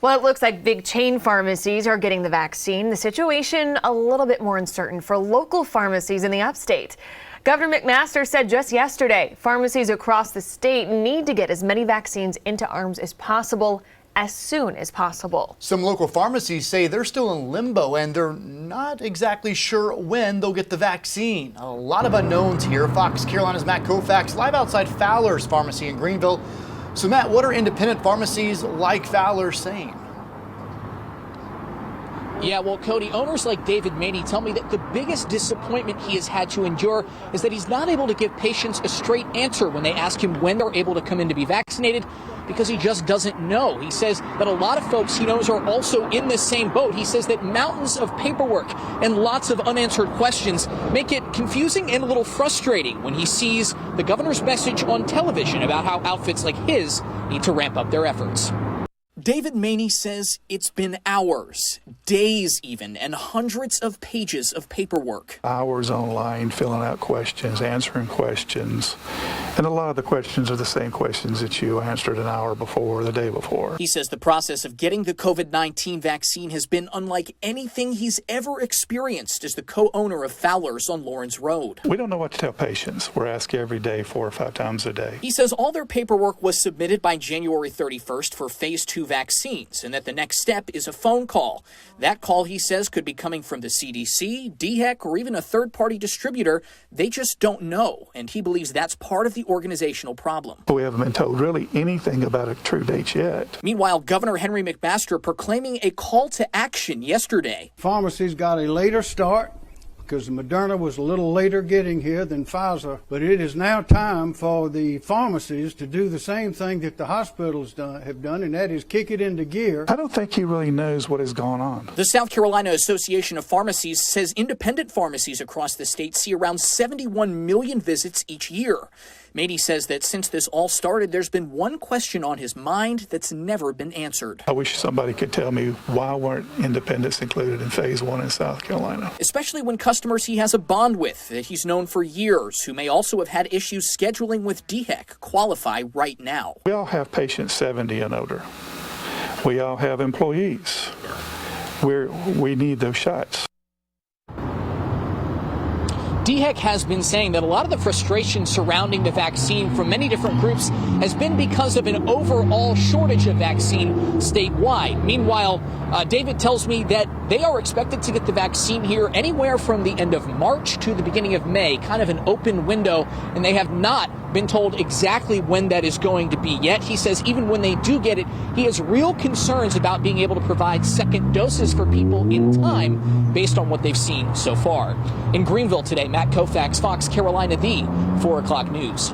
Well, it looks like big chain pharmacies are getting the vaccine. The situation a little bit more uncertain for local pharmacies in the Upstate. Governor McMaster said just yesterday, pharmacies across the state need to get as many vaccines into arms as possible as soon as possible. Some local pharmacies say they're still in limbo and they're not exactly sure when they'll get the vaccine. A lot of unknowns here. Fox Carolina's Matt Koufax live outside Fowler's Pharmacy in Greenville. So Matt, what are independent pharmacies like Fowler saying? Yeah, well, Cody, owners like David Maney tell me that the biggest disappointment he has had to endure is that he's not able to give patients a straight answer when they ask him when they're able to come in to be vaccinated, because he just doesn't know. He says that a lot of folks he knows are also in the same boat. He says that mountains of paperwork and lots of unanswered questions make it confusing and a little frustrating when he sees the governor's message on television about how outfits like his need to ramp up their efforts. David Maney says it's been hours, days even, and hundreds of pages of paperwork. Hours online, filling out questions, answering questions. And a lot of the questions are the same questions that you answered an hour before or the day before. He says the process of getting the COVID-19 vaccine has been unlike anything he's ever experienced as the co-owner of Fowler's on Lawrence Road. We don't know what to tell patients. We're asked every day, 4 or 5 times a day. He says all their paperwork was submitted by January 31st for phase 2 vaccines, and that the next step is a phone call. That call, he says, could be coming from the CDC, DHEC, or even a third-party distributor. They just don't know, and he believes that's part of the organizational problem. We haven't been told really anything about a true date yet. Meanwhile, Governor Henry McMaster proclaiming a call to action yesterday. Pharmacies got a later start because Moderna was a little later getting here than Pfizer. But it is now time for the pharmacies to do the same thing that the hospitals have done, and that is kick it into gear. I don't think he really knows what has gone on. The South Carolina Association of Pharmacies says independent pharmacies across the state see around 71 million visits each year. Maney says that since this all started, there's been one question on his mind that's never been answered. I wish somebody could tell me why weren't independents included in phase 1 in South Carolina. Especially when customers he has a bond with that he's known for years, who may also have had issues scheduling with DHEC, qualify right now. We all have patients 70 and older. We all have employees. We need those shots. DHEC has been saying that a lot of the frustration surrounding the vaccine from many different groups has been because of an overall shortage of vaccine statewide. Meanwhile, David tells me that they are expected to get the vaccine here anywhere from the end of March to the beginning of May, kind of an open window, and they have not been told exactly when that is going to be yet. He says even when they do get it, he has real concerns about being able to provide second doses for people in time based on what they've seen so far. In Greenville today, Matt Koufax, Fox Carolina, the 4 o'clock news.